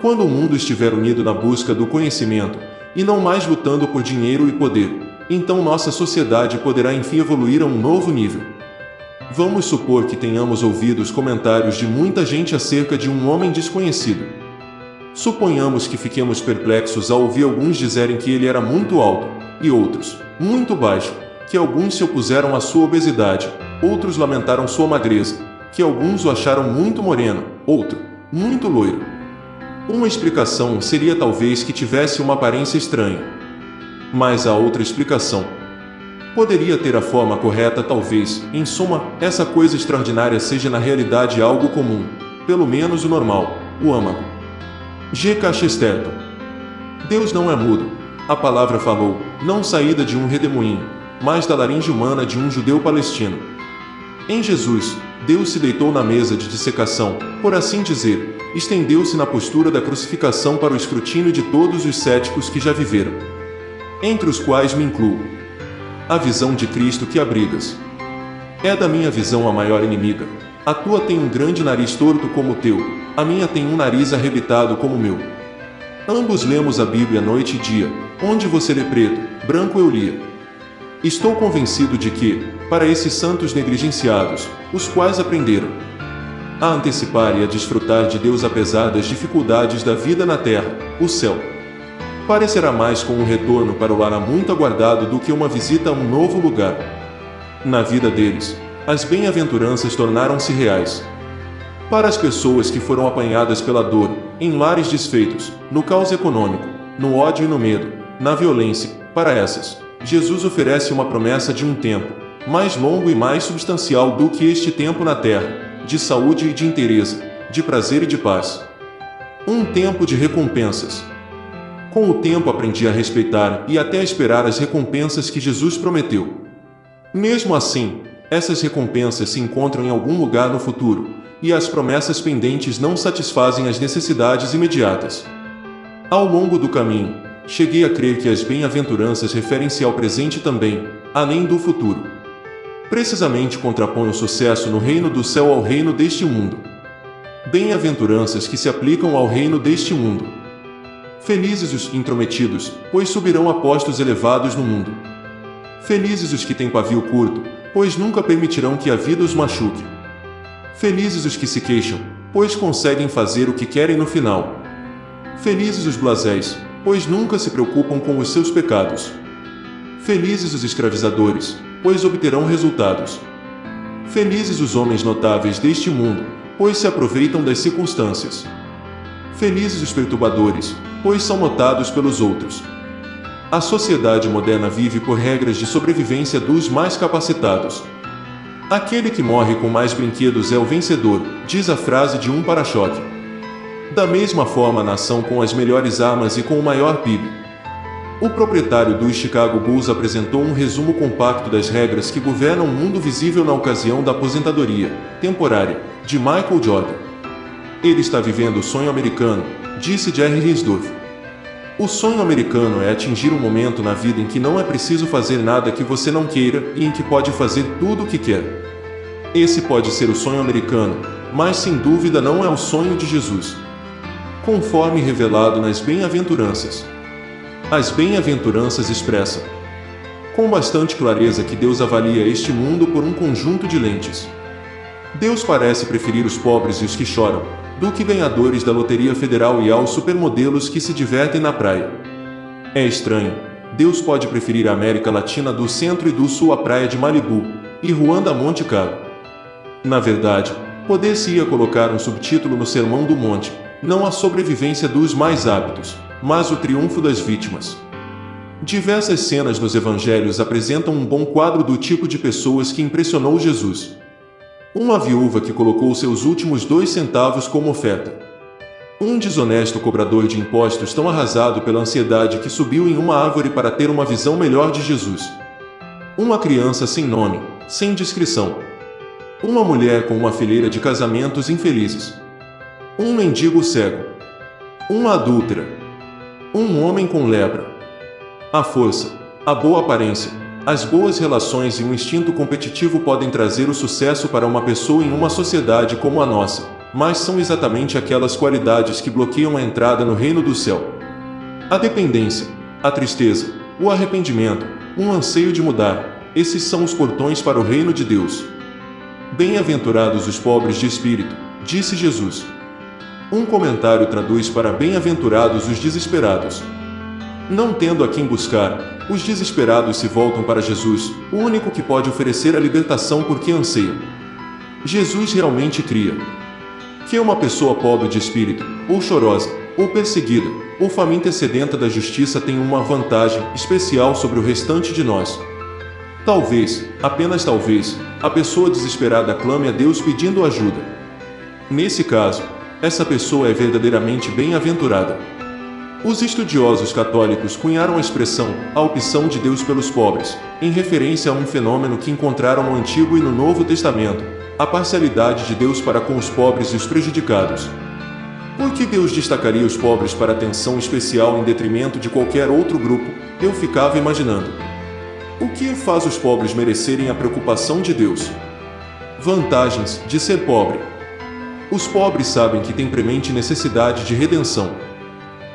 Quando o mundo estiver unido na busca do conhecimento, e não mais lutando por dinheiro e poder, então nossa sociedade poderá enfim evoluir a um novo nível. Vamos supor que tenhamos ouvido os comentários de muita gente acerca de um homem desconhecido. Suponhamos que fiquemos perplexos ao ouvir alguns dizerem que ele era muito alto, e outros, muito baixo, que alguns se opuseram à sua obesidade, outros lamentaram sua magreza, que alguns o acharam muito moreno, outro, muito loiro. Uma explicação seria talvez que tivesse uma aparência estranha. Mas a outra explicação poderia ter a forma correta talvez, em suma, essa coisa extraordinária seja na realidade algo comum, pelo menos o normal, o âmago. G. K. Chesterton. Deus não é mudo. A palavra falou, não saída de um redemoinho, mas da laringe humana de um judeu palestino. Em Jesus, Deus se deitou na mesa de dissecação, por assim dizer, estendeu-se na postura da crucificação para o escrutínio de todos os céticos que já viveram, entre os quais me incluo. A visão de Cristo que abrigas é da minha visão a maior inimiga. A tua tem um grande nariz torto como o teu, a minha tem um nariz arrebitado como o meu. Ambos lemos a Bíblia noite e dia, onde você lê preto, branco eu lia. Estou convencido de que, para esses santos negligenciados, os quais aprenderam a antecipar e a desfrutar de Deus apesar das dificuldades da vida na terra, o céu parecerá mais com um retorno para o lar muito aguardado do que uma visita a um novo lugar. Na vida deles, as bem-aventuranças tornaram-se reais. Para as pessoas que foram apanhadas pela dor, em lares desfeitos, no caos econômico, no ódio e no medo, na violência, para essas, Jesus oferece uma promessa de um tempo, mais longo e mais substancial do que este tempo na terra, de saúde e de inteireza, de prazer e de paz. Um tempo de recompensas. Com o tempo aprendi a respeitar e até a esperar as recompensas que Jesus prometeu. Mesmo assim, essas recompensas se encontram em algum lugar no futuro, e as promessas pendentes não satisfazem as necessidades imediatas. Ao longo do caminho, cheguei a crer que as bem-aventuranças referem-se ao presente também, além do futuro. Precisamente contrapõe o sucesso no reino do céu ao reino deste mundo. Bem-aventuranças que se aplicam ao reino deste mundo. Felizes os intrometidos, pois subirão a postos elevados no mundo. Felizes os que têm pavio curto, pois nunca permitirão que a vida os machuque. Felizes os que se queixam, pois conseguem fazer o que querem no final. Felizes os blasés, pois nunca se preocupam com os seus pecados. Felizes os escravizadores, pois obterão resultados. Felizes os homens notáveis deste mundo, pois se aproveitam das circunstâncias. Felizes os perturbadores, pois são notados pelos outros. A sociedade moderna vive por regras de sobrevivência dos mais capacitados. Aquele que morre com mais brinquedos é o vencedor, diz a frase de um para-choque. Da mesma forma a nação com as melhores armas e com o maior PIB. O proprietário dos Chicago Bulls apresentou um resumo compacto das regras que governam o mundo visível na ocasião da aposentadoria temporária de Michael Jordan. Ele está vivendo o sonho americano, disse Jerry Reinsdorf. O sonho americano é atingir um momento na vida em que não é preciso fazer nada que você não queira e em que pode fazer tudo o que quer. Esse pode ser o sonho americano, mas sem dúvida não é o sonho de Jesus. Conforme revelado nas bem-aventuranças. As bem-aventuranças expressam com bastante clareza que Deus avalia este mundo por um conjunto de lentes. Deus parece preferir os pobres e os que choram, do que ganhadores da Loteria Federal e aos supermodelos que se divertem na praia. É estranho, Deus pode preferir a América Latina do centro e do sul à praia de Malibu, e Ruanda a Monte Carlo. Na verdade, poder-se-ia colocar um subtítulo no Sermão do Monte, não a sobrevivência dos mais aptos, mas o triunfo das vítimas. Diversas cenas nos evangelhos apresentam um bom quadro do tipo de pessoas que impressionou Jesus. Uma viúva que colocou seus últimos 2 centavos como oferta. Um desonesto cobrador de impostos tão arrasado pela ansiedade que subiu em uma árvore para ter uma visão melhor de Jesus. Uma criança sem nome, sem descrição. Uma mulher com uma fileira de casamentos infelizes. Um mendigo cego. Uma adúltera. Um homem com lepra. A força, a boa aparência, as boas relações e um instinto competitivo podem trazer o sucesso para uma pessoa em uma sociedade como a nossa, mas são exatamente aquelas qualidades que bloqueiam a entrada no reino do céu. A dependência, a tristeza, o arrependimento, um anseio de mudar, esses são os portões para o reino de Deus. Bem-aventurados os pobres de espírito, disse Jesus. Um comentário traduz para bem-aventurados os desesperados. Não tendo a quem buscar, os desesperados se voltam para Jesus, o único que pode oferecer a libertação porque anseiam. Jesus realmente cria que uma pessoa pobre de espírito, ou chorosa, ou perseguida, ou faminta e sedenta da justiça tenha uma vantagem especial sobre o restante de nós. Talvez, apenas talvez, a pessoa desesperada clame a Deus pedindo ajuda. Nesse caso, essa pessoa é verdadeiramente bem-aventurada. Os estudiosos católicos cunharam a expressão, a opção de Deus pelos pobres, em referência a um fenômeno que encontraram no Antigo e no Novo Testamento, a parcialidade de Deus para com os pobres e os prejudicados. Por que Deus destacaria os pobres para atenção especial em detrimento de qualquer outro grupo? Eu ficava imaginando. O que faz os pobres merecerem a preocupação de Deus? Vantagens de ser pobre. Os pobres sabem que têm premente necessidade de redenção.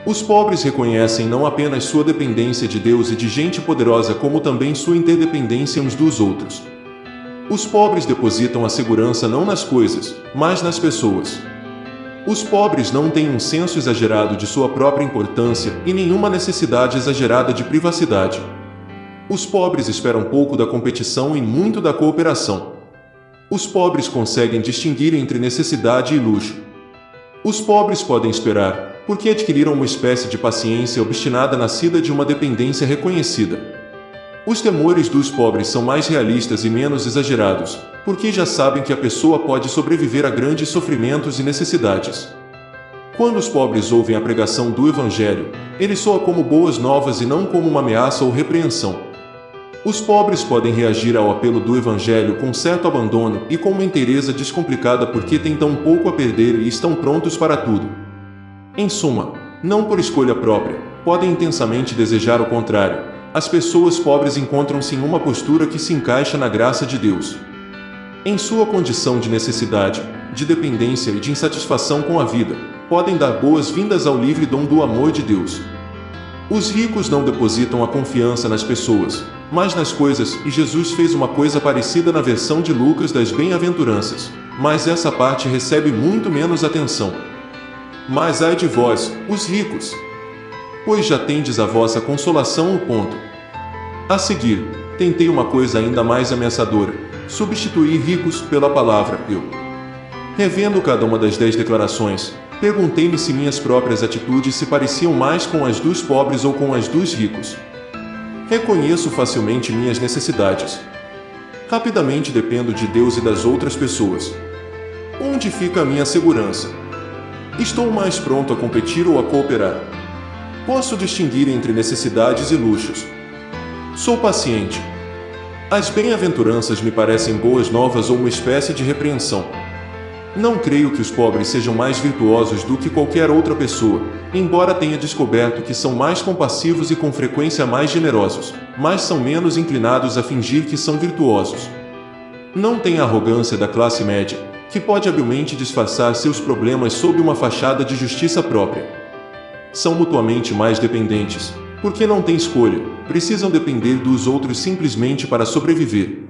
Os pobres reconhecem não apenas sua dependência de Deus e de gente poderosa, como também sua interdependência uns dos outros. Os pobres depositam a segurança não nas coisas, mas nas pessoas. Os pobres não têm um senso exagerado de sua própria importância e nenhuma necessidade exagerada de privacidade. Os pobres esperam pouco da competição e muito da cooperação. Os pobres conseguem distinguir entre necessidade e luxo. Os pobres podem esperar, porque adquiriram uma espécie de paciência obstinada nascida de uma dependência reconhecida. Os temores dos pobres são mais realistas e menos exagerados, porque já sabem que a pessoa pode sobreviver a grandes sofrimentos e necessidades. Quando os pobres ouvem a pregação do Evangelho, ele soa como boas novas e não como uma ameaça ou repreensão. Os pobres podem reagir ao apelo do Evangelho com certo abandono e com uma inteireza descomplicada porque têm tão pouco a perder e estão prontos para tudo. Em suma, não por escolha própria, podem intensamente desejar o contrário. As pessoas pobres encontram-se em uma postura que se encaixa na graça de Deus. Em sua condição de necessidade, de dependência e de insatisfação com a vida, podem dar boas-vindas ao livre dom do amor de Deus. Os ricos não depositam a confiança nas pessoas, mas nas coisas, e Jesus fez uma coisa parecida na versão de Lucas das Bem-aventuranças, mas essa parte recebe muito menos atenção. Mas ai de vós, os ricos! Pois já tendes a vossa consolação. A seguir, tentei uma coisa ainda mais ameaçadora: substituir ricos pela palavra eu. Revendo cada uma das 10 declarações, perguntei-me se minhas próprias atitudes se pareciam mais com as dos pobres ou com as dos ricos. Reconheço facilmente minhas necessidades. Rapidamente dependo de Deus e das outras pessoas. Onde fica a minha segurança? Estou mais pronto a competir ou a cooperar? Posso distinguir entre necessidades e luxos. Sou paciente. As bem-aventuranças me parecem boas novas ou uma espécie de repreensão. Não creio que os pobres sejam mais virtuosos do que qualquer outra pessoa, embora tenha descoberto que são mais compassivos e com frequência mais generosos, mas são menos inclinados a fingir que são virtuosos. Não têm a arrogância da classe média, que pode habilmente disfarçar seus problemas sob uma fachada de justiça própria. São mutuamente mais dependentes, porque não têm escolha, precisam depender dos outros simplesmente para sobreviver.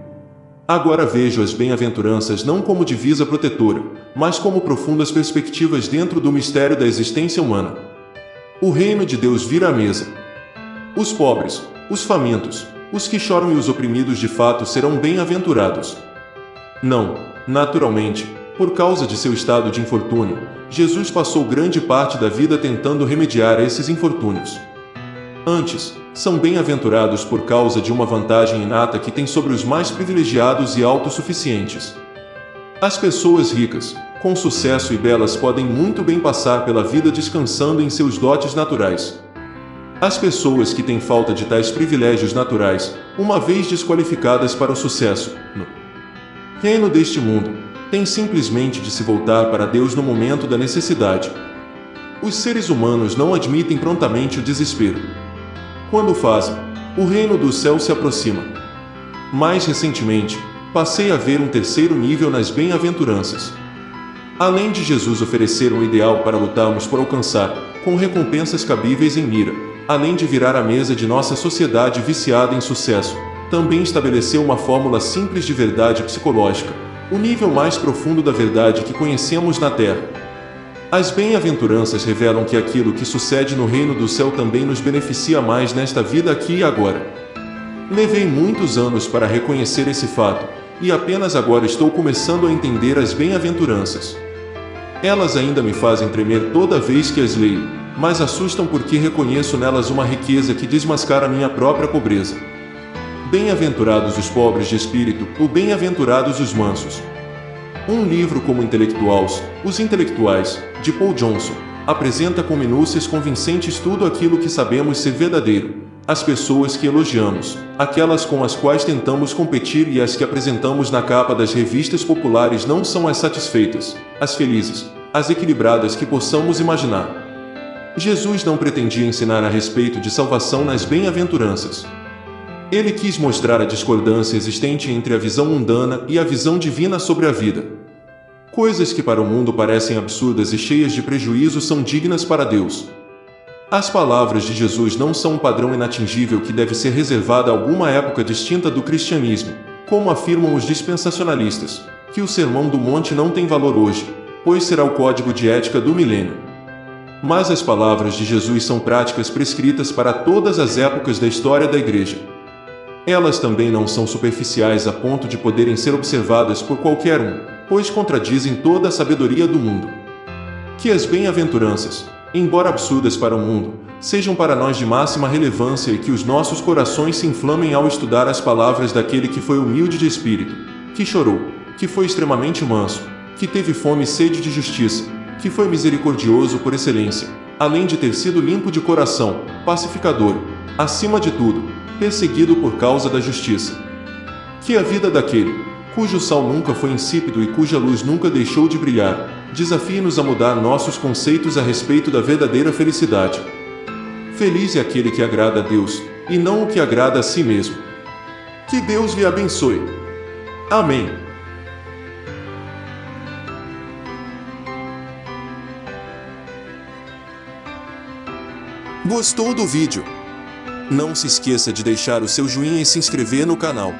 Agora vejo as bem-aventuranças não como divisa protetora, mas como profundas perspectivas dentro do mistério da existência humana. O reino de Deus vira à mesa. Os pobres, os famintos, os que choram e os oprimidos de fato serão bem-aventurados. Não, naturalmente, por causa de seu estado de infortúnio, Jesus passou grande parte da vida tentando remediar esses infortúnios. Antes, são bem-aventurados por causa de uma vantagem inata que tem sobre os mais privilegiados e autossuficientes. As pessoas ricas, com sucesso e belas podem muito bem passar pela vida descansando em seus dotes naturais. As pessoas que têm falta de tais privilégios naturais, uma vez desqualificadas para o sucesso no reino deste mundo, têm simplesmente de se voltar para Deus no momento da necessidade. Os seres humanos não admitem prontamente o desespero. Quando o fazem, o reino do céu se aproxima. Mais recentemente, passei a ver um terceiro nível nas bem-aventuranças. Além de Jesus oferecer um ideal para lutarmos por alcançar, com recompensas cabíveis em mira, além de virar a mesa de nossa sociedade viciada em sucesso, também estabeleceu uma fórmula simples de verdade psicológica, o nível mais profundo da verdade que conhecemos na Terra. As bem-aventuranças revelam que aquilo que sucede no reino do céu também nos beneficia mais nesta vida aqui e agora. Levei muitos anos para reconhecer esse fato, e apenas agora estou começando a entender as bem-aventuranças. Elas ainda me fazem tremer toda vez que as leio, mas assustam porque reconheço nelas uma riqueza que desmascara minha própria pobreza. Bem-aventurados os pobres de espírito, ou bem-aventurados os mansos. Um livro como Os Intelectuais, de Paul Johnson, apresenta com minúcias convincentes tudo aquilo que sabemos ser verdadeiro. As pessoas que elogiamos, aquelas com as quais tentamos competir e as que apresentamos na capa das revistas populares não são as satisfeitas, as felizes, as equilibradas que possamos imaginar. Jesus não pretendia ensinar a respeito de salvação nas bem-aventuranças. Ele quis mostrar a discordância existente entre a visão mundana e a visão divina sobre a vida. Coisas que para o mundo parecem absurdas e cheias de prejuízo são dignas para Deus. As palavras de Jesus não são um padrão inatingível que deve ser reservado a alguma época distinta do cristianismo, como afirmam os dispensacionalistas, que o Sermão do Monte não tem valor hoje, pois será o código de ética do milênio. Mas as palavras de Jesus são práticas prescritas para todas as épocas da história da Igreja. Elas também não são superficiais a ponto de poderem ser observadas por qualquer um, pois contradizem toda a sabedoria do mundo. Que as bem-aventuranças, embora absurdas para o mundo, sejam para nós de máxima relevância e que os nossos corações se inflamem ao estudar as palavras daquele que foi humilde de espírito, que chorou, que foi extremamente manso, que teve fome e sede de justiça, que foi misericordioso por excelência, além de ter sido limpo de coração, pacificador, acima de tudo, perseguido por causa da justiça. Que a vida daquele, cujo sal nunca foi insípido e cuja luz nunca deixou de brilhar, desafie-nos a mudar nossos conceitos a respeito da verdadeira felicidade. Feliz é aquele que agrada a Deus, e não o que agrada a si mesmo. Que Deus lhe abençoe. Amém. Gostou do vídeo? Não se esqueça de deixar o seu joinha e se inscrever no canal.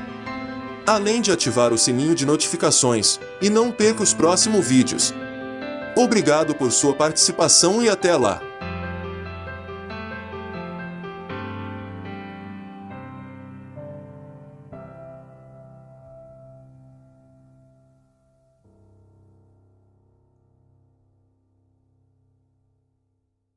Além de ativar o sininho de notificações, e não perca os próximos vídeos. Obrigado por sua participação e até lá!